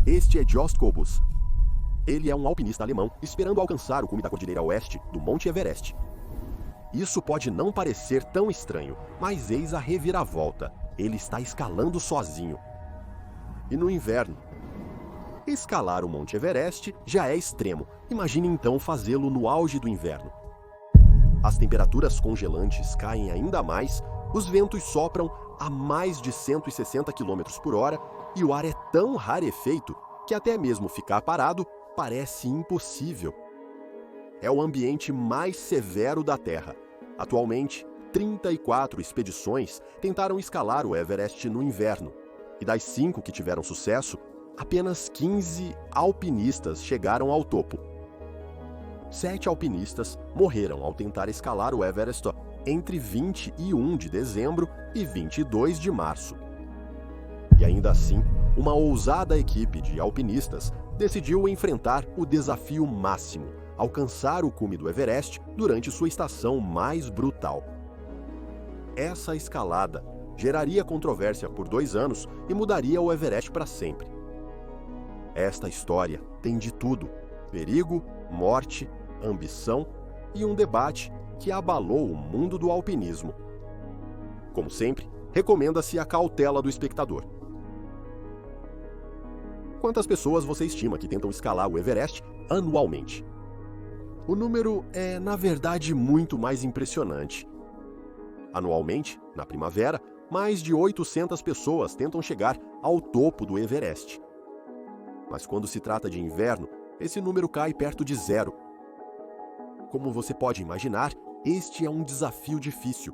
Este é Jost Kobus. Ele é um alpinista alemão esperando alcançar o cume da Cordilheira Oeste do Monte Everest. Isso pode não parecer tão estranho, mas eis a reviravolta. Ele está escalando sozinho. E no inverno? Escalar o Monte Everest já é extremo. Imagine então fazê-lo no auge do inverno. As temperaturas congelantes caem ainda mais, os ventos sopram a mais de 160 km por hora e o ar é tão rarefeito que até mesmo ficar parado parece impossível. É o ambiente mais severo da Terra. Atualmente, 34 expedições tentaram escalar o Everest no inverno, e das 5 que tiveram sucesso, apenas 15 alpinistas chegaram ao topo. 7 alpinistas morreram ao tentar escalar o Everest entre 21 de dezembro e 22 de março. E ainda assim, uma ousada equipe de alpinistas decidiu enfrentar o desafio máximo, alcançar o cume do Everest durante sua estação mais brutal. Essa escalada geraria controvérsia por 2 anos e mudaria o Everest para sempre. Esta história tem de tudo: perigo, morte, ambição e um debate que abalou o mundo do alpinismo. Como sempre, recomenda-se a cautela do espectador. Quantas pessoas você estima que tentam escalar o Everest anualmente? O número é, na verdade, muito mais impressionante. Anualmente, na primavera, mais de 800 pessoas tentam chegar ao topo do Everest. Mas quando se trata de inverno, esse número cai perto de zero. Como você pode imaginar, este é um desafio difícil.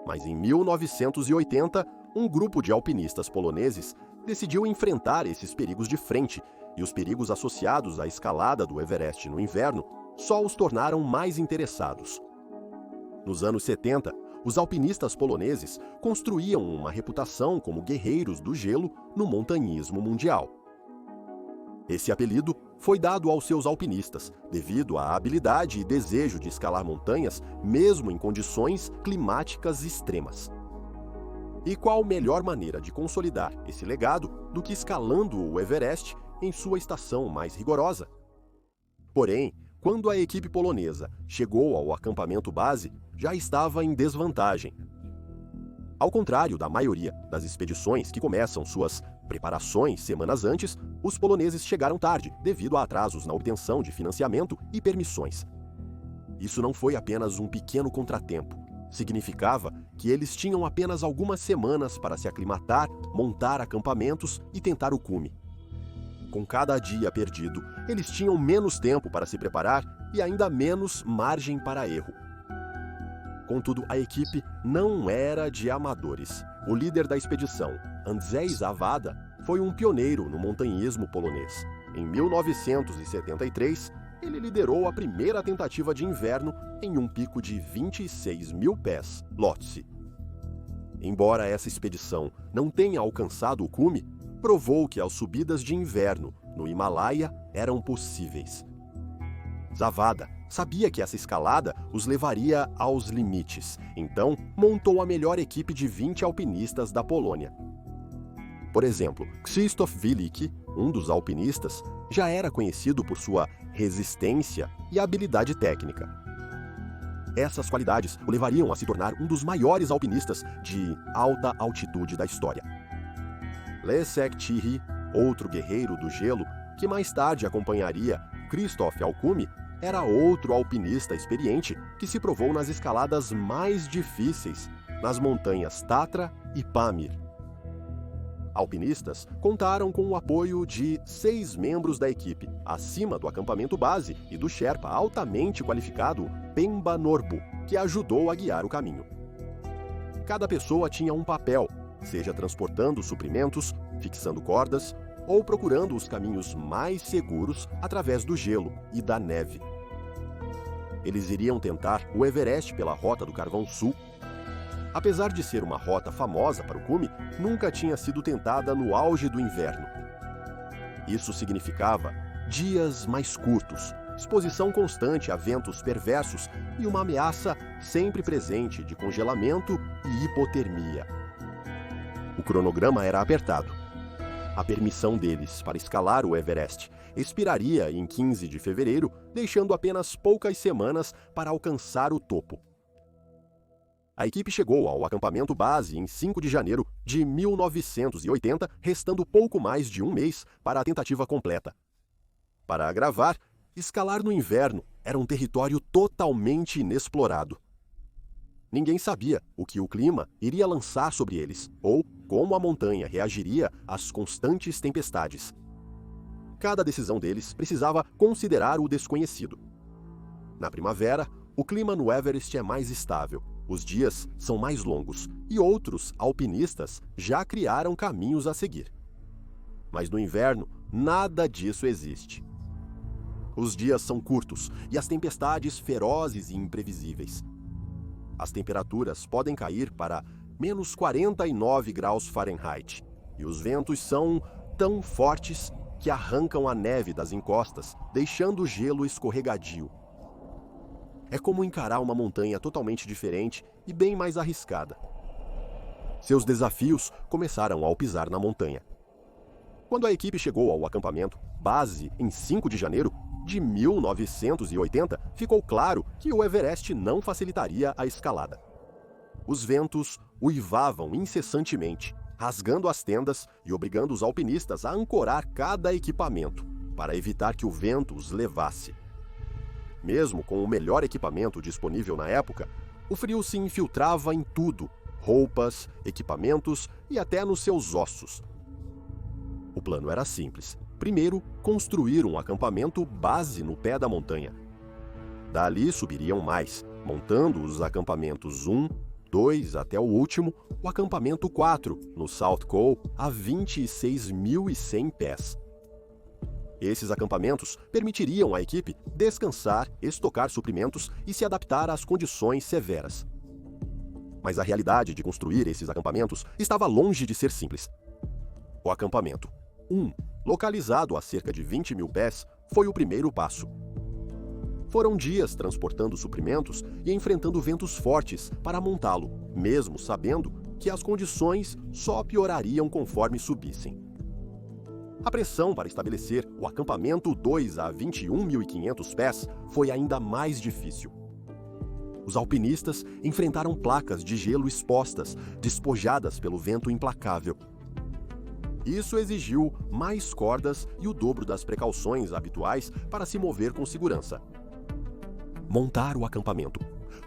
Mas em 1980, um grupo de alpinistas poloneses decidiu enfrentar esses perigos de frente, e os perigos associados à escalada do Everest no inverno só os tornaram mais interessados. Nos anos 70, os alpinistas poloneses construíam uma reputação como guerreiros do gelo no montanhismo mundial. Esse apelido foi dado aos seus alpinistas devido à habilidade e desejo de escalar montanhas mesmo em condições climáticas extremas. E qual melhor maneira de consolidar esse legado do que escalando o Everest em sua estação mais rigorosa? Porém, quando a equipe polonesa chegou ao acampamento base, já estava em desvantagem. Ao contrário da maioria das expedições que começam suas preparações semanas antes, os poloneses chegaram tarde devido a atrasos na obtenção de financiamento e permissões. Isso não foi apenas um pequeno contratempo. Significava que eles tinham apenas algumas semanas para se aclimatar, montar acampamentos e tentar o cume. Com cada dia perdido, eles tinham menos tempo para se preparar e ainda menos margem para erro. Contudo, a equipe não era de amadores. O líder da expedição, Andrzej Zawada, foi um pioneiro no montanhismo polonês. Em 1973, ele liderou a primeira tentativa de inverno em um pico de 26 mil pés, Lhotse. Embora essa expedição não tenha alcançado o cume, provou que as subidas de inverno no Himalaia eram possíveis. Zawada sabia que essa escalada os levaria aos limites, então montou a melhor equipe de 20 alpinistas da Polônia. Por exemplo, Krzysztof Wieliki, um dos alpinistas, já era conhecido por sua resistência e habilidade técnica. Essas qualidades o levariam a se tornar um dos maiores alpinistas de alta altitude da história. Leszek Tihý, outro guerreiro do gelo, que mais tarde acompanharia Krzysztof ao cume, era outro alpinista experiente que se provou nas escaladas mais difíceis, nas montanhas Tatra e Pamir. Alpinistas contaram com o apoio de 6 membros da equipe, acima do acampamento base e do Sherpa altamente qualificado Pemba Norbu, que ajudou a guiar o caminho. Cada pessoa tinha um papel, seja transportando suprimentos, fixando cordas ou procurando os caminhos mais seguros através do gelo e da neve. Eles iriam tentar o Everest pela Rota do Carvão Sul. Apesar de ser uma rota famosa para o cume, nunca tinha sido tentada no auge do inverno. Isso significava dias mais curtos, exposição constante a ventos perversos e uma ameaça sempre presente de congelamento e hipotermia. O cronograma era apertado. A permissão deles para escalar o Everest expiraria em 15 de fevereiro, deixando apenas poucas semanas para alcançar o topo. A equipe chegou ao acampamento base em 5 de janeiro de 1980, restando pouco mais de um mês para a tentativa completa. Para gravar, escalar no inverno era um território totalmente inexplorado. Ninguém sabia o que o clima iria lançar sobre eles, ou como a montanha reagiria às constantes tempestades. Cada decisão deles precisava considerar o desconhecido. Na primavera, o clima no Everest é mais estável, os dias são mais longos e outros alpinistas já criaram caminhos a seguir. Mas no inverno, nada disso existe. Os dias são curtos e as tempestades ferozes e imprevisíveis. As temperaturas podem cair para menos 49 graus Fahrenheit e os ventos são tão fortes que arrancam a neve das encostas, deixando o gelo escorregadio. É como encarar uma montanha totalmente diferente e bem mais arriscada. Seus desafios começaram ao pisar na montanha. Quando a equipe chegou ao acampamento base em 5 de janeiro de 1980, ficou claro que o Everest não facilitaria a escalada. Os ventos uivavam incessantemente, rasgando as tendas e obrigando os alpinistas a ancorar cada equipamento, para evitar que o vento os levasse. Mesmo com o melhor equipamento disponível na época, o frio se infiltrava em tudo, roupas, equipamentos e até nos seus ossos. O plano era simples. Primeiro, construir um acampamento base no pé da montanha. Dali subiriam mais, montando os acampamentos 1, 2 até o último, o acampamento 4, no South Col, a 26.100 pés. Esses acampamentos permitiriam à equipe descansar, estocar suprimentos e se adaptar às condições severas. Mas a realidade de construir esses acampamentos estava longe de ser simples. O acampamento 1, localizado a cerca de 20.000 pés, foi o primeiro passo. Foram dias transportando suprimentos e enfrentando ventos fortes para montá-lo, mesmo sabendo que as condições só piorariam conforme subissem. A pressão para estabelecer o acampamento 2 a 21.500 pés foi ainda mais difícil. Os alpinistas enfrentaram placas de gelo expostas, despojadas pelo vento implacável. Isso exigiu mais cordas e o dobro das precauções habituais para se mover com segurança. Montar o acampamento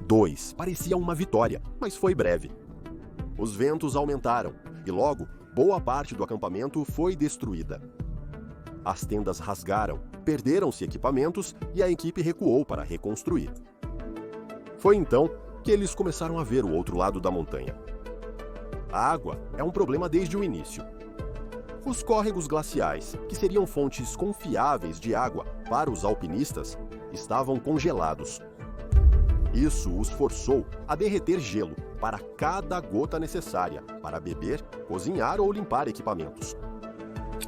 2 parecia uma vitória, mas foi breve. Os ventos aumentaram e logo boa parte do acampamento foi destruída. As tendas rasgaram, perderam-se equipamentos e a equipe recuou para reconstruir. Foi então que eles começaram a ver o outro lado da montanha. A água é um problema desde o início. Os córregos glaciais, que seriam fontes confiáveis de água para os alpinistas, estavam congelados. Isso os forçou a derreter gelo para cada gota necessária para beber, cozinhar ou limpar equipamentos.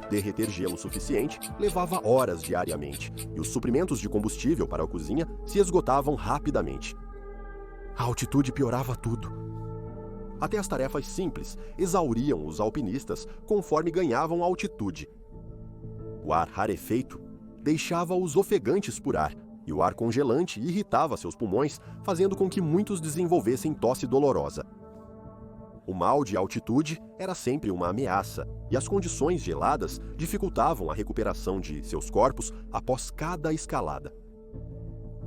Derreter gelo suficiente levava horas diariamente e os suprimentos de combustível para a cozinha se esgotavam rapidamente. A altitude piorava tudo. Até as tarefas simples exauriam os alpinistas conforme ganhavam altitude. O ar rarefeito deixava-os ofegantes por ar, e o ar congelante irritava seus pulmões, fazendo com que muitos desenvolvessem tosse dolorosa. O mal de altitude era sempre uma ameaça, e as condições geladas dificultavam a recuperação de seus corpos após cada escalada.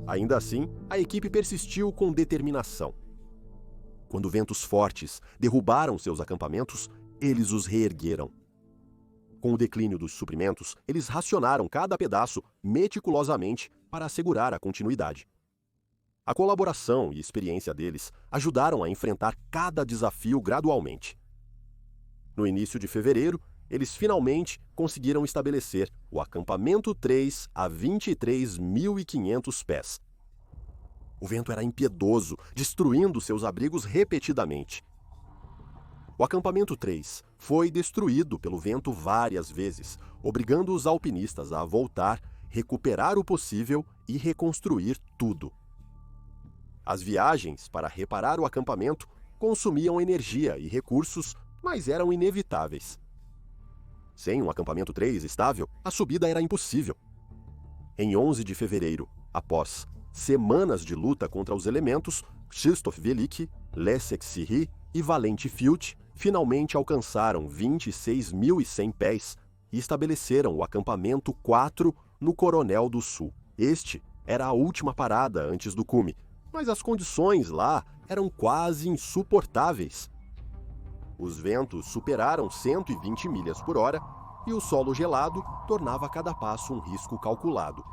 Ainda assim, a equipe persistiu com determinação. Quando ventos fortes derrubaram seus acampamentos, eles os reergueram. Com o declínio dos suprimentos, eles racionaram cada pedaço meticulosamente para assegurar a continuidade. A colaboração e experiência deles ajudaram a enfrentar cada desafio gradualmente. No início de fevereiro, eles finalmente conseguiram estabelecer o acampamento 3 a 23.500 pés. O vento era impiedoso, destruindo seus abrigos repetidamente. O acampamento 3 foi destruído pelo vento várias vezes, obrigando os alpinistas a voltar, recuperar o possível e reconstruir tudo. As viagens para reparar o acampamento consumiam energia e recursos, mas eram inevitáveis. Sem um acampamento 3 estável, a subida era impossível. Em 11 de fevereiro, após semanas de luta contra os elementos, Krzysztof Wielki, Leszek Sirri e Valente Fiut finalmente alcançaram 26.100 pés e estabeleceram o acampamento 4 no Coronel do Sul. Este era a última parada antes do cume, mas as condições lá eram quase insuportáveis. Os ventos superaram 120 milhas por hora e o solo gelado tornava cada passo um risco calculado.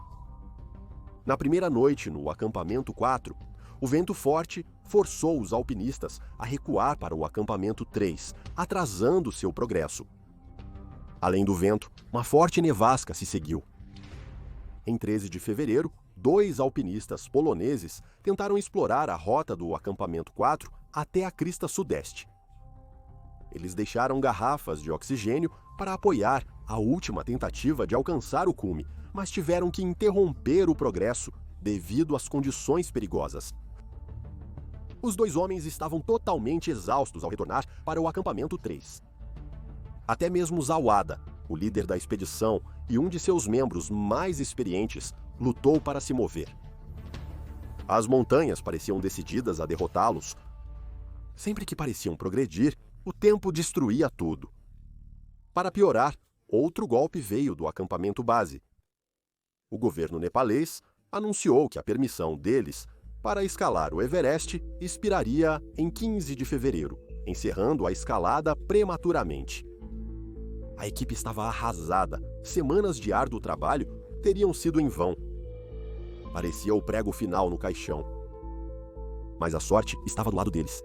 Na primeira noite no acampamento 4, o vento forte forçou os alpinistas a recuar para o acampamento 3, atrasando seu progresso. Além do vento, uma forte nevasca se seguiu. Em 13 de fevereiro, 2 alpinistas poloneses tentaram explorar a rota do acampamento 4 até a crista sudeste. Eles deixaram garrafas de oxigênio para apoiar a última tentativa de alcançar o cume, mas tiveram que interromper o progresso devido às condições perigosas. Os 2 homens estavam totalmente exaustos ao retornar para o acampamento 3. Até mesmo Zawada, o líder da expedição e um de seus membros mais experientes, lutou para se mover. As montanhas pareciam decididas a derrotá-los. Sempre que pareciam progredir, o tempo destruía tudo. Para piorar, outro golpe veio do acampamento base. O governo nepalês anunciou que a permissão deles para escalar o Everest expiraria em 15 de fevereiro, encerrando a escalada prematuramente. A equipe estava arrasada. Semanas de árduo trabalho teriam sido em vão. Parecia o prego final no caixão. Mas a sorte estava do lado deles.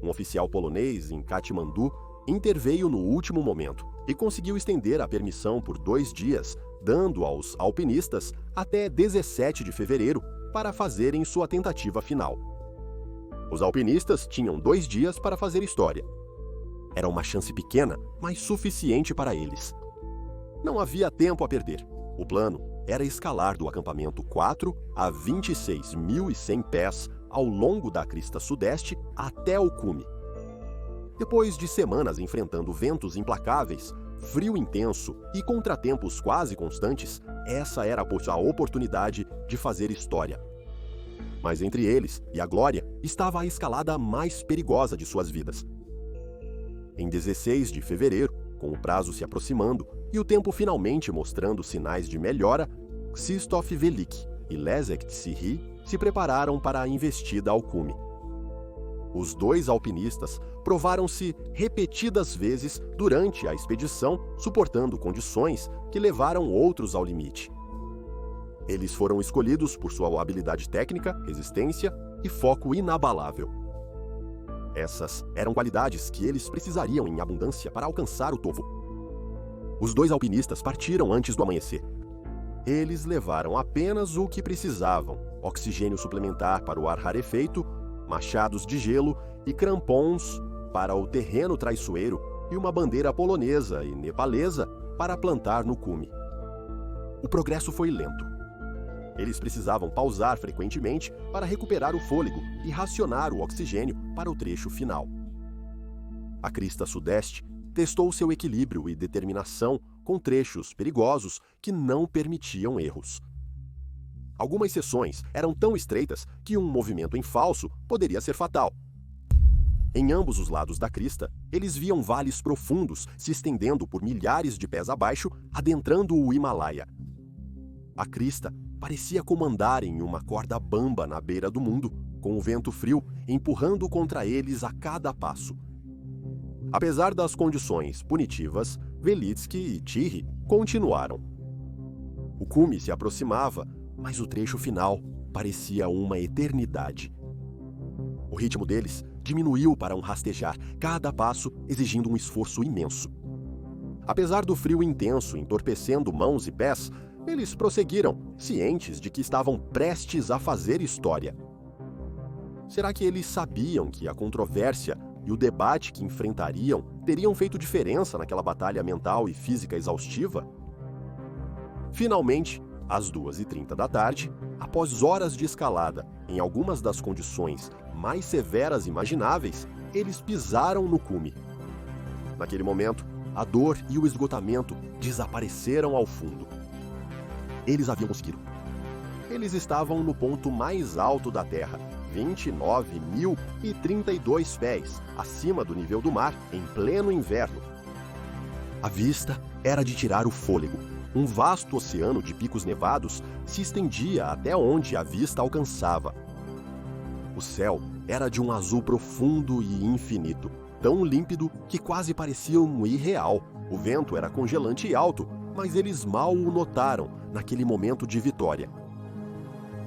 Um oficial polonês em Katmandu interveio no último momento e conseguiu estender a permissão por 2 dias, dando aos alpinistas até 17 de fevereiro para fazerem sua tentativa final. Os alpinistas tinham 2 dias para fazer história. Era uma chance pequena, mas suficiente para eles. Não havia tempo a perder. O plano era escalar do acampamento 4 a 26.100 pés ao longo da crista sudeste até o cume. Depois de semanas enfrentando ventos implacáveis, frio intenso e contratempos quase constantes, essa era a oportunidade de fazer história. Mas entre eles e a glória estava a escalada mais perigosa de suas vidas. Em 16 de fevereiro, com o prazo se aproximando e o tempo finalmente mostrando sinais de melhora, Krzysztof Wielki e Leszek Sirri se prepararam para a investida ao cume. Os 2 alpinistas provaram-se repetidas vezes durante a expedição, suportando condições que levaram outros ao limite. Eles foram escolhidos por sua habilidade técnica, resistência e foco inabalável. Essas eram qualidades que eles precisariam em abundância para alcançar o topo. Os 2 alpinistas partiram antes do amanhecer. Eles levaram apenas o que precisavam: oxigênio suplementar para o ar rarefeito, machados de gelo e crampons para o terreno traiçoeiro e uma bandeira polonesa e nepalesa para plantar no cume. O progresso foi lento. Eles precisavam pausar frequentemente para recuperar o fôlego e racionar o oxigênio para o trecho final. A crista sudeste testou seu equilíbrio e determinação com trechos perigosos que não permitiam erros. Algumas seções eram tão estreitas que um movimento em falso poderia ser fatal. Em ambos os lados da crista, eles viam vales profundos se estendendo por milhares de pés abaixo, adentrando o Himalaia. A crista parecia comandar em uma corda bamba na beira do mundo, com o vento frio empurrando contra eles a cada passo. Apesar das condições punitivas, Wielki e Sirri continuaram. O cume se aproximava, mas o trecho final parecia uma eternidade. O ritmo deles diminuiu para um rastejar, cada passo exigindo um esforço imenso. Apesar do frio intenso entorpecendo mãos e pés, eles prosseguiram, cientes de que estavam prestes a fazer história. Será que eles sabiam que a controvérsia e o debate que enfrentariam teriam feito diferença naquela batalha mental e física exaustiva? Finalmente, às 2h30 da tarde, após horas de escalada, em algumas das condições mais severas imagináveis, eles pisaram no cume. Naquele momento, a dor e o esgotamento desapareceram ao fundo. Eles haviam conseguido. Eles estavam no ponto mais alto da Terra, 29.032 pés, acima do nível do mar, em pleno inverno. A vista era de tirar o fôlego. Um vasto oceano de picos nevados se estendia até onde a vista alcançava. O céu era de um azul profundo e infinito, tão límpido que quase parecia irreal. O vento era congelante e alto, mas eles mal o notaram naquele momento de vitória.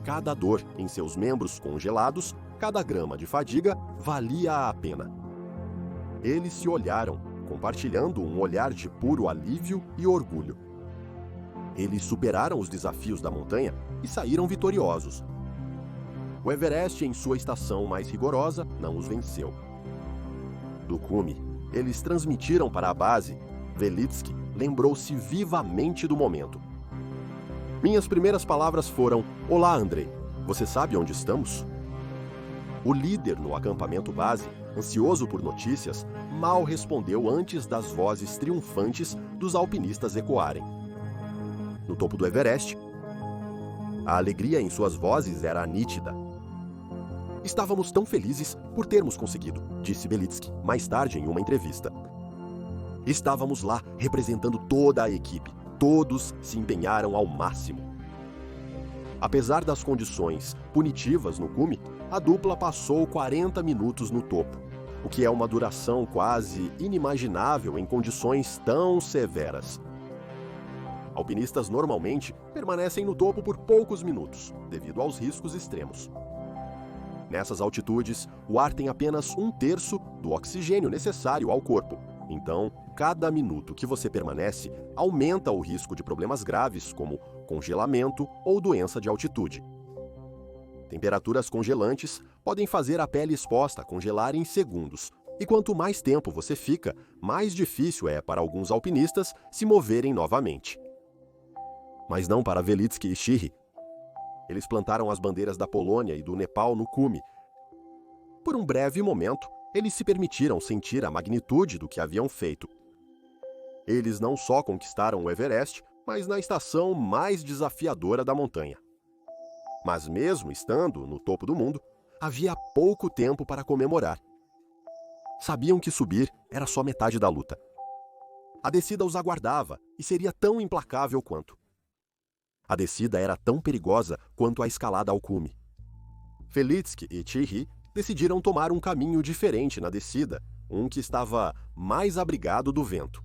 Cada dor em seus membros congelados, cada grama de fadiga, valia a pena. Eles se olharam, compartilhando um olhar de puro alívio e orgulho. Eles superaram os desafios da montanha e saíram vitoriosos. O Everest, em sua estação mais rigorosa, não os venceu. Do cume, eles transmitiram para a base. Velitsky lembrou-se vivamente do momento. Minhas primeiras palavras foram: "Olá, Andrei, você sabe onde estamos?" O líder no acampamento base, ansioso por notícias, mal respondeu antes das vozes triunfantes dos alpinistas ecoarem. No topo do Everest, a alegria em suas vozes era nítida. "Estávamos tão felizes por termos conseguido", disse Velitsky mais tarde em uma entrevista. "Estávamos lá representando toda a equipe. Todos se empenharam ao máximo." Apesar das condições punitivas no cume, a dupla passou 40 minutos no topo, o que é uma duração quase inimaginável em condições tão severas. Alpinistas normalmente permanecem no topo por poucos minutos, devido aos riscos extremos. Nessas altitudes, o ar tem apenas 1/3 do oxigênio necessário ao corpo. Então, cada minuto que você permanece aumenta o risco de problemas graves como congelamento ou doença de altitude. Temperaturas congelantes podem fazer a pele exposta congelar em segundos. E quanto mais tempo você fica, mais difícil é para alguns alpinistas se moverem novamente. Mas não para Velitsky e Chirri. Eles plantaram as bandeiras da Polônia e do Nepal no cume. Por um breve momento, eles se permitiram sentir a magnitude do que haviam feito. Eles não só conquistaram o Everest, mas na estação mais desafiadora da montanha. Mas mesmo estando no topo do mundo, havia pouco tempo para comemorar. Sabiam que subir era só metade da luta. A descida os aguardava e seria tão implacável quanto. A descida era tão perigosa quanto a escalada ao cume. Velitsky e Chirri decidiram tomar um caminho diferente na descida, um que estava mais abrigado do vento.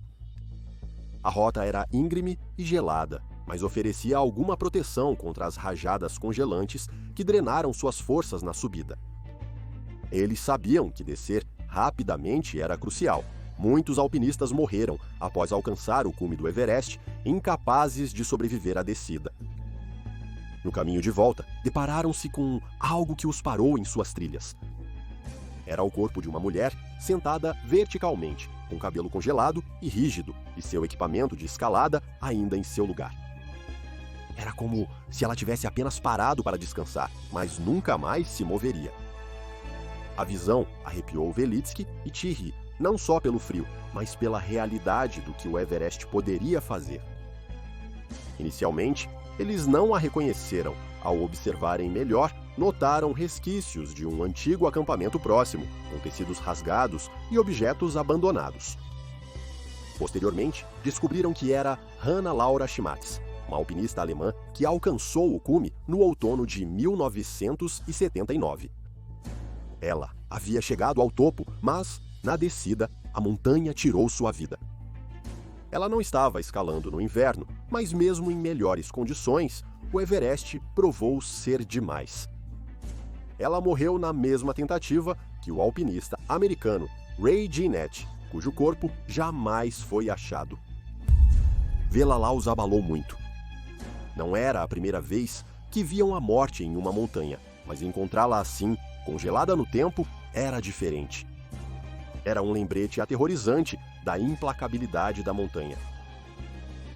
A rota era íngreme e gelada, mas oferecia alguma proteção contra as rajadas congelantes que drenaram suas forças na subida. Eles sabiam que descer rapidamente era crucial. Muitos alpinistas morreram após alcançar o cume do Everest, incapazes de sobreviver à descida. No caminho de volta, depararam-se com algo que os parou em suas trilhas. Era o corpo de uma mulher sentada verticalmente, com cabelo congelado e rígido, e seu equipamento de escalada ainda em seu lugar. Era como se ela tivesse apenas parado para descansar, mas nunca mais se moveria. A visão arrepiou Velitsky e Chirri, não só pelo frio, mas pela realidade do que o Everest poderia fazer. Inicialmente, eles não a reconheceram. Ao observarem melhor, notaram resquícios de um antigo acampamento próximo, com tecidos rasgados e objetos abandonados. Posteriormente, descobriram que era Hanna Laura Schmatz, uma alpinista alemã que alcançou o cume no outono de 1979. Ela havia chegado ao topo, mas, na descida, a montanha tirou sua vida. Ela não estava escalando no inverno, mas mesmo em melhores condições, o Everest provou ser demais. Ela morreu na mesma tentativa que o alpinista americano Ray Jeanette, cujo corpo jamais foi achado. Vê-la lá os abalou muito. Não era a primeira vez que viam a morte em uma montanha, mas encontrá-la assim, congelada no tempo, era diferente. Era um lembrete aterrorizante da implacabilidade da montanha.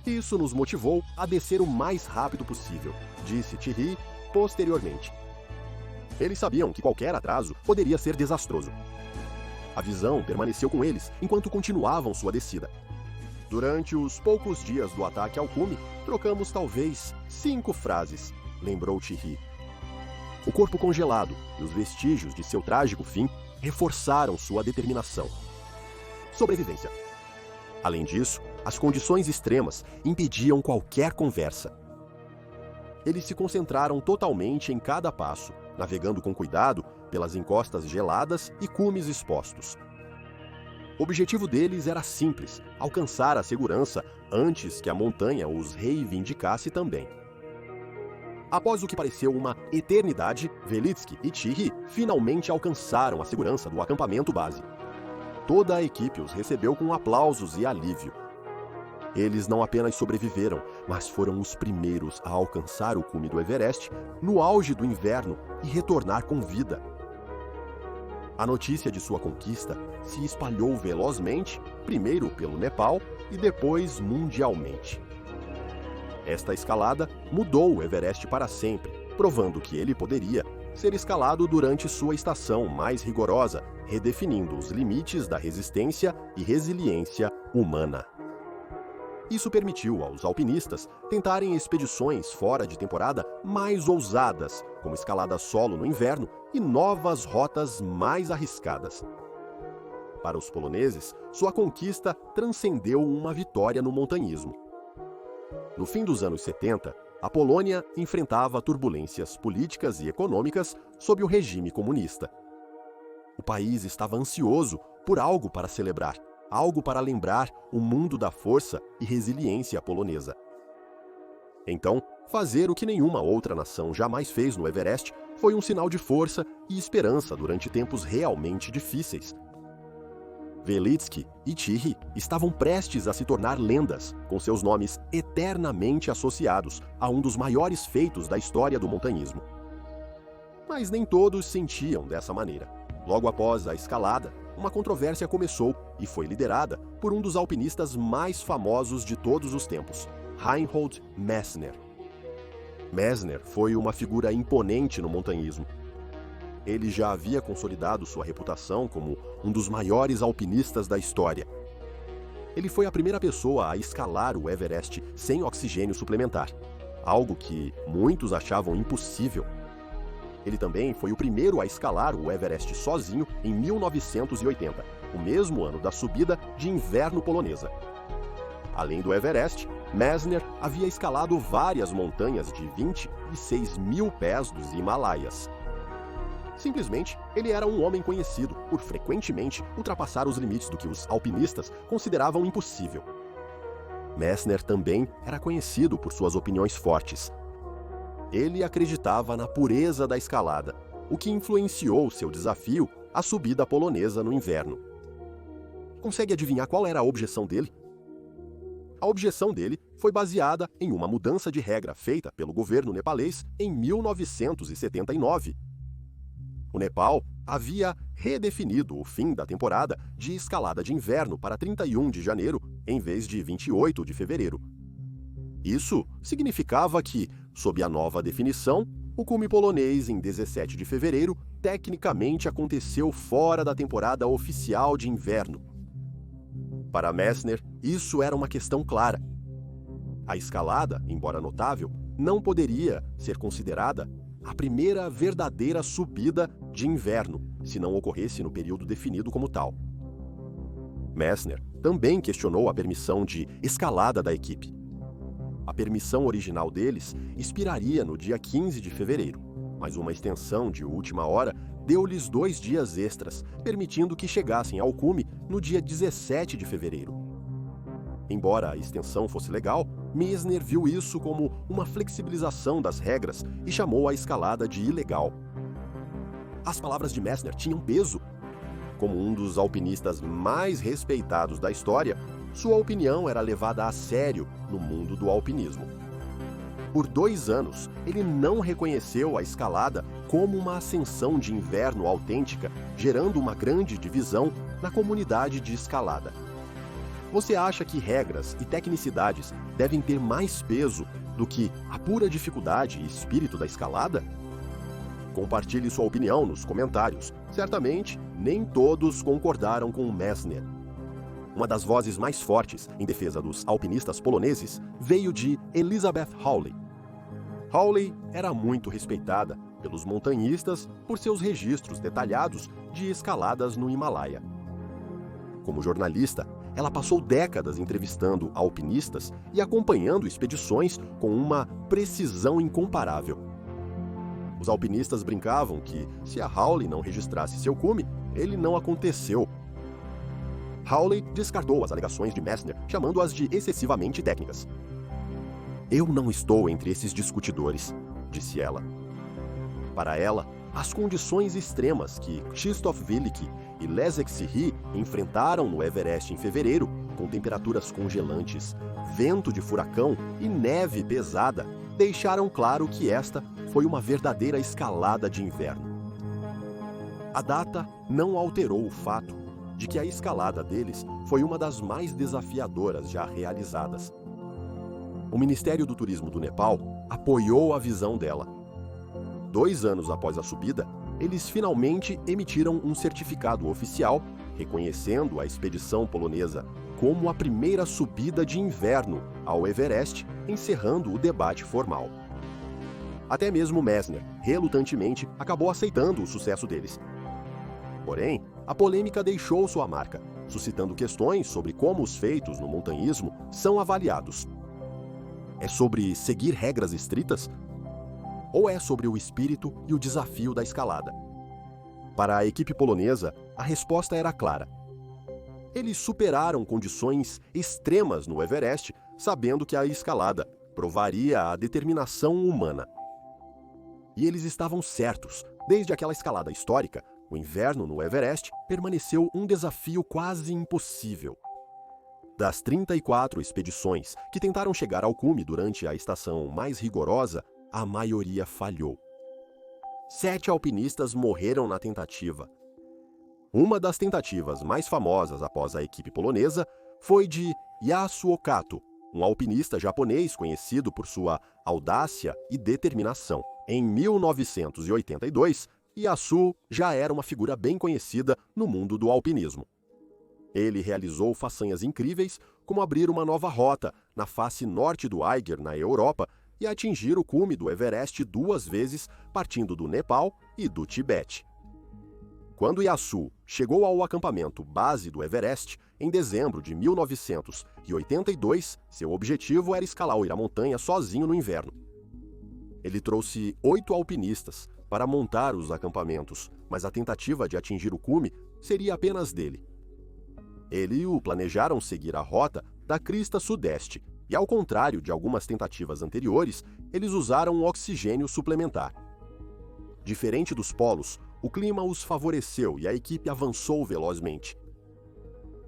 Isso nos motivou a descer o mais rápido possível, disse Chirri posteriormente. Eles sabiam que qualquer atraso poderia ser desastroso. A visão permaneceu com eles enquanto continuavam sua descida. Durante os poucos dias do ataque ao cume, trocamos talvez 5 frases, lembrou Thierry. O corpo congelado e os vestígios de seu trágico fim reforçaram sua determinação. Sobrevivência. Além disso, as condições extremas impediam qualquer conversa. Eles se concentraram totalmente em cada passo, navegando com cuidado pelas encostas geladas e cumes expostos. O objetivo deles era simples: alcançar a segurança antes que a montanha os reivindicasse também. Após o que pareceu uma eternidade, Velitsky e Thierry finalmente alcançaram a segurança do acampamento base. Toda a equipe os recebeu com aplausos e alívio. Eles não apenas sobreviveram, mas foram os primeiros a alcançar o cume do Everest no auge do inverno e retornar com vida. A notícia de sua conquista se espalhou velozmente, primeiro pelo Nepal e depois mundialmente. Esta escalada mudou o Everest para sempre, provando que ele poderia ser escalado durante sua estação mais rigorosa, redefinindo os limites da resistência e resiliência humana. Isso permitiu aos alpinistas tentarem expedições fora de temporada mais ousadas, como escalada solo no inverno e novas rotas mais arriscadas. Para os poloneses, sua conquista transcendeu uma vitória no montanhismo. No fim dos anos 70, a Polônia enfrentava turbulências políticas e econômicas sob o regime comunista. O país estava ansioso por algo para celebrar, algo para lembrar o mundo da força e resiliência polonesa. Então, fazer o que nenhuma outra nação jamais fez no Everest foi um sinal de força e esperança durante tempos realmente difíceis. Velitsky e Thierry estavam prestes a se tornar lendas, com seus nomes eternamente associados a um dos maiores feitos da história do montanhismo. Mas nem todos sentiam dessa maneira. Logo após a escalada, uma controvérsia começou e foi liderada por um dos alpinistas mais famosos de todos os tempos, Reinhold Messner. Messner foi uma figura imponente no montanhismo. Ele já havia consolidado sua reputação como um dos maiores alpinistas da história. Ele foi a primeira pessoa a escalar o Everest sem oxigênio suplementar, algo que muitos achavam impossível. Ele também foi o primeiro a escalar o Everest sozinho em 1980, o mesmo ano da subida de inverno polonesa. Além do Everest, Messner havia escalado várias montanhas de 26 mil pés dos Himalaias. Simplesmente, ele era um homem conhecido por frequentemente ultrapassar os limites do que os alpinistas consideravam impossível. Messner também era conhecido por suas opiniões fortes. Ele acreditava na pureza da escalada, o que influenciou seu desafio à subida polonesa no inverno. Consegue adivinhar qual era a objeção dele? A objeção dele foi baseada em uma mudança de regra feita pelo governo nepalês em 1979. O Nepal havia redefinido o fim da temporada de escalada de inverno para 31 de janeiro, em vez de 28 de fevereiro. Isso significava que, sob a nova definição, o cume polonês em 17 de fevereiro tecnicamente aconteceu fora da temporada oficial de inverno. Para Messner, isso era uma questão clara. A escalada, embora notável, não poderia ser considerada a primeira verdadeira subida de inverno, se não ocorresse no período definido como tal. Messner também questionou a permissão de escalada da equipe. A permissão original deles expiraria no dia 15 de fevereiro, mas uma extensão de última hora deu-lhes 2 dias extras, permitindo que chegassem ao cume no dia 17 de fevereiro. Embora a extensão fosse legal, Messner viu isso como uma flexibilização das regras e chamou a escalada de ilegal. As palavras de Messner tinham peso. Como um dos alpinistas mais respeitados da história, sua opinião era levada a sério no mundo do alpinismo. Por 2 anos, ele não reconheceu a escalada como uma ascensão de inverno autêntica, gerando uma grande divisão na comunidade de escalada. Você acha que regras e tecnicidades devem ter mais peso do que a pura dificuldade e espírito da escalada? Compartilhe sua opinião nos comentários. Certamente, nem todos concordaram com Messner. Uma das vozes mais fortes em defesa dos alpinistas poloneses veio de Elizabeth Hawley. Hawley era muito respeitada pelos montanhistas por seus registros detalhados de escaladas no Himalaia. Como jornalista, ela passou décadas entrevistando alpinistas e acompanhando expedições com uma precisão incomparável. Os alpinistas brincavam que, se a Hawley não registrasse seu cume, ele não aconteceu. Hawley descartou as alegações de Messner, chamando-as de excessivamente técnicas. "Eu não estou entre esses discutidores", disse ela. Para ela, as condições extremas que Krzysztof Wielki e Leszek Sirri enfrentaram no Everest em fevereiro, com temperaturas congelantes, vento de furacão e neve pesada, deixaram claro que esta foi uma verdadeira escalada de inverno. A data não alterou o fato de que a escalada deles foi uma das mais desafiadoras já realizadas. O Ministério do Turismo do Nepal apoiou a visão dela. 2 anos após a subida, eles finalmente emitiram um certificado oficial reconhecendo a expedição polonesa como a primeira subida de inverno ao Everest, encerrando o debate formal. Até mesmo Messner, relutantemente, acabou aceitando o sucesso deles. Porém, a polêmica deixou sua marca, suscitando questões sobre como os feitos no montanhismo são avaliados. É sobre seguir regras estritas? Ou é sobre o espírito e o desafio da escalada? Para a equipe polonesa, a resposta era clara. Eles superaram condições extremas no Everest, sabendo que a escalada provaria a determinação humana. E eles estavam certos. Desde aquela escalada histórica, o inverno no Everest permaneceu um desafio quase impossível. Das 34 expedições que tentaram chegar ao cume durante a estação mais rigorosa, a maioria falhou. 7 alpinistas morreram na tentativa. Uma das tentativas mais famosas após a equipe polonesa foi de Yasuo Kato, um alpinista japonês conhecido por sua audácia e determinação. Em 1982, Yasuo já era uma figura bem conhecida no mundo do alpinismo. Ele realizou façanhas incríveis, como abrir uma nova rota na face norte do Eiger, na Europa, e atingir o cume do Everest 2 vezes, partindo do Nepal e do Tibete. Quando Yasuo chegou ao acampamento base do Everest, em dezembro de 1982, seu objetivo era escalar a montanha sozinho no inverno. Ele trouxe 8 alpinistas para montar os acampamentos, mas a tentativa de atingir o cume seria apenas dele. Ele e o planejaram seguir a rota da crista sudeste, e ao contrário de algumas tentativas anteriores, eles usaram um oxigênio suplementar. Diferente dos polos, o clima os favoreceu e a equipe avançou velozmente.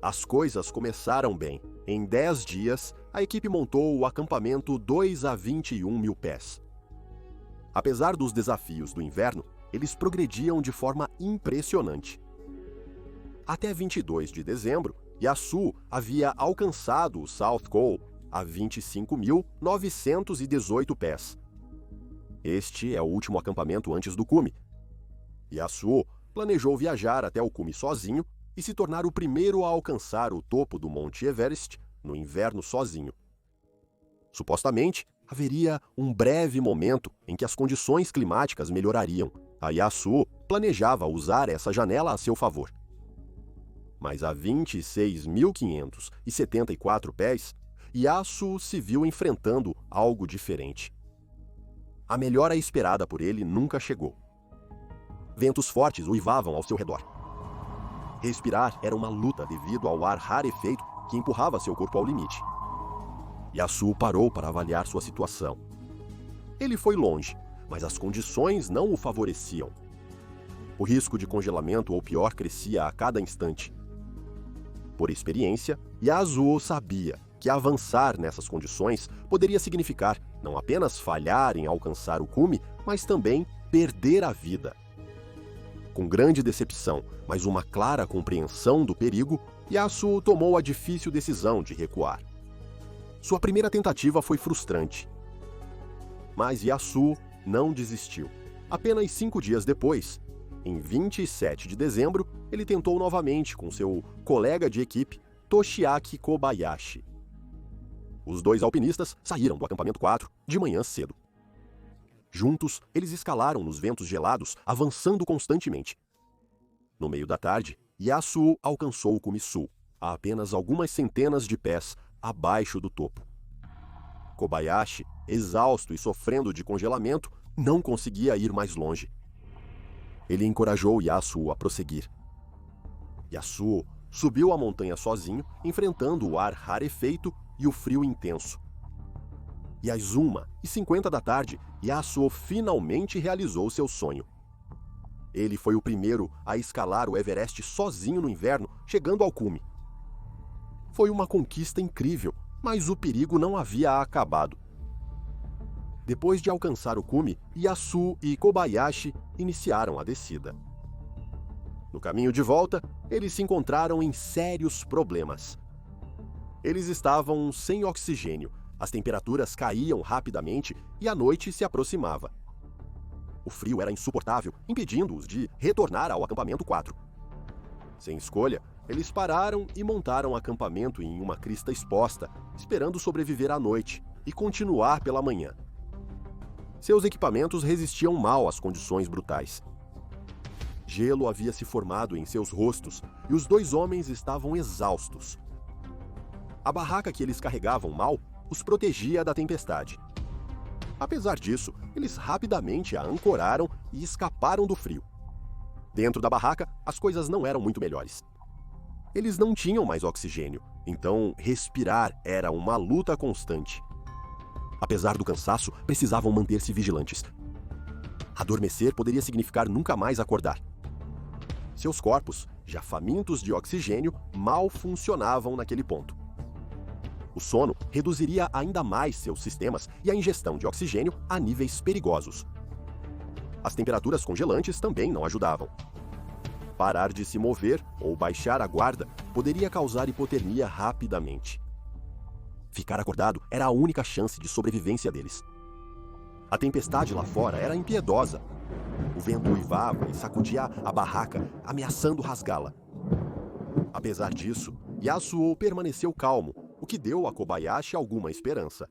As coisas começaram bem. Em 10 dias, a equipe montou o acampamento 2 a 21 mil pés. Apesar dos desafios do inverno, eles progrediam de forma impressionante. Até 22 de dezembro, Yasuo havia alcançado o South Col a 25.918 pés. Este é o último acampamento antes do cume. Yasuo planejou viajar até o cume sozinho e se tornar o primeiro a alcançar o topo do Monte Everest no inverno sozinho. Supostamente, haveria um breve momento em que as condições climáticas melhorariam. A Yasuo planejava usar essa janela a seu favor. Mas a 26.574 pés, Yasuo se viu enfrentando algo diferente. A melhora esperada por ele nunca chegou. Ventos fortes uivavam ao seu redor. Respirar era uma luta devido ao ar rarefeito que empurrava seu corpo ao limite. Yasuo parou para avaliar sua situação. Ele foi longe, mas as condições não o favoreciam. O risco de congelamento ou pior crescia a cada instante. Por experiência, Yasuo sabia que avançar nessas condições poderia significar não apenas falhar em alcançar o cume, mas também perder a vida. Com grande decepção, mas uma clara compreensão do perigo, Yasuo tomou a difícil decisão de recuar. Sua primeira tentativa foi frustrante. Mas Yasuo não desistiu. Apenas 5 dias depois, em 27 de dezembro, ele tentou novamente com seu colega de equipe, Toshiaki Kobayashi. Os dois alpinistas saíram do acampamento 4 de manhã cedo. Juntos, eles escalaram nos ventos gelados, avançando constantemente. No meio da tarde, Yasuo alcançou o cume sul, a apenas algumas centenas de pés abaixo do topo. Kobayashi, exausto e sofrendo de congelamento, não conseguia ir mais longe. Ele encorajou Yasuo a prosseguir. Yasuo subiu a montanha sozinho, enfrentando o ar rarefeito e o frio intenso. E às 1h50 da tarde, Yasuo finalmente realizou seu sonho. Ele foi o primeiro a escalar o Everest sozinho no inverno, chegando ao cume. Foi uma conquista incrível, mas o perigo não havia acabado. Depois de alcançar o cume, Yasuo e Kobayashi iniciaram a descida. No caminho de volta, eles se encontraram em sérios problemas. Eles estavam sem oxigênio, as temperaturas caíam rapidamente e a noite se aproximava. O frio era insuportável, impedindo-os de retornar ao acampamento 4. Sem escolha, eles pararam e montaram acampamento em uma crista exposta, esperando sobreviver à noite e continuar pela manhã. Seus equipamentos resistiam mal às condições brutais. Gelo havia se formado em seus rostos e os dois homens estavam exaustos. A barraca que eles carregavam mal os protegia da tempestade. Apesar disso, eles rapidamente a ancoraram e escaparam do frio. Dentro da barraca, as coisas não eram muito melhores. Eles não tinham mais oxigênio, então respirar era uma luta constante. Apesar do cansaço, precisavam manter-se vigilantes. Adormecer poderia significar nunca mais acordar. Seus corpos, já famintos de oxigênio, mal funcionavam naquele ponto. O sono reduziria ainda mais seus sistemas e a ingestão de oxigênio a níveis perigosos. As temperaturas congelantes também não ajudavam. Parar de se mover ou baixar a guarda poderia causar hipotermia rapidamente. Ficar acordado era a única chance de sobrevivência deles. A tempestade lá fora era impiedosa. O vento uivava e sacudia a barraca, ameaçando rasgá-la. Apesar disso, Yasuo permaneceu calmo, o que deu a Kobayashi alguma esperança.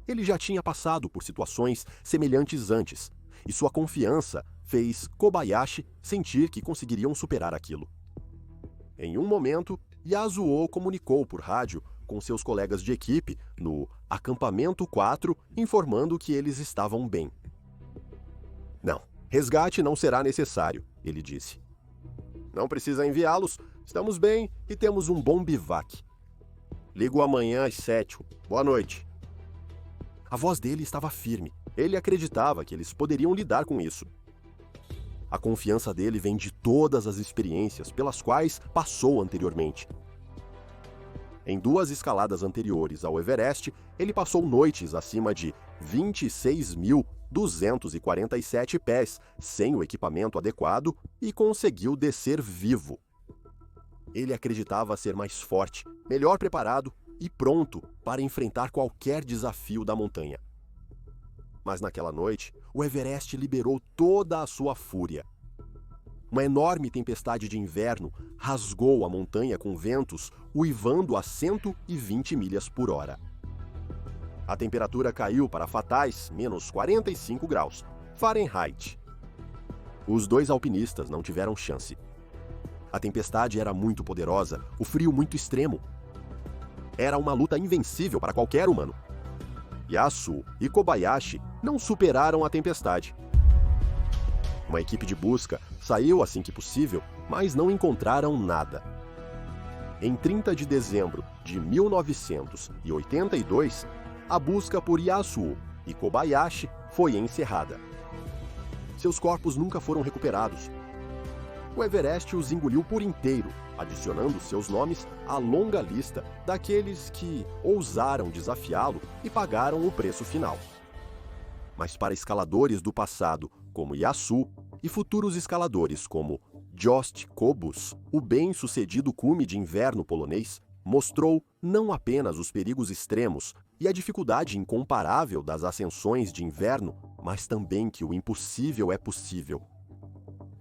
Ele já tinha passado por situações semelhantes antes, e sua confiança fez Kobayashi sentir que conseguiriam superar aquilo. Em um momento, Yasuo comunicou por rádio com seus colegas de equipe no acampamento 4, informando que eles estavam bem. Não, resgate não será necessário, ele disse. Não precisa enviá-los, estamos bem e temos um bom bivac. Ligo amanhã às 7. Boa noite. A voz dele estava firme. Ele acreditava que eles poderiam lidar com isso. A confiança dele vem de todas as experiências pelas quais passou anteriormente. Em 2 escaladas anteriores ao Everest, ele passou noites acima de 26.247 pés sem o equipamento adequado e conseguiu descer vivo. Ele acreditava ser mais forte, melhor preparado e pronto para enfrentar qualquer desafio da montanha. Mas naquela noite, o Everest liberou toda a sua fúria. Uma enorme tempestade de inverno rasgou a montanha com ventos uivando a 120 milhas por hora. A temperatura caiu para fatais -45 graus Fahrenheit. Os dois alpinistas não tiveram chance. A tempestade era muito poderosa, o frio muito extremo. Era uma luta invencível para qualquer humano. Yasuo e Kobayashi não superaram a tempestade. Uma equipe de busca saiu assim que possível, mas não encontraram nada. Em 30 de dezembro de 1982, a busca por Yasuo e Kobayashi foi encerrada. Seus corpos nunca foram recuperados. O Everest os engoliu por inteiro, adicionando seus nomes à longa lista daqueles que ousaram desafiá-lo e pagaram o preço final. Mas para escaladores do passado, como Yasuo, e futuros escaladores como Jost Kobus, o bem-sucedido cume de inverno polonês, mostrou não apenas os perigos extremos e a dificuldade incomparável das ascensões de inverno, mas também que o impossível é possível.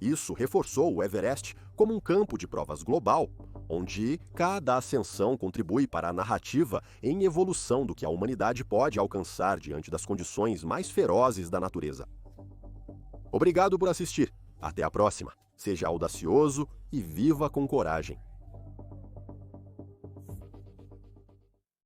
Isso reforçou o Everest como um campo de provas global, onde cada ascensão contribui para a narrativa em evolução do que a humanidade pode alcançar diante das condições mais ferozes da natureza. Obrigado por assistir. Até a próxima. Seja audacioso e viva com coragem.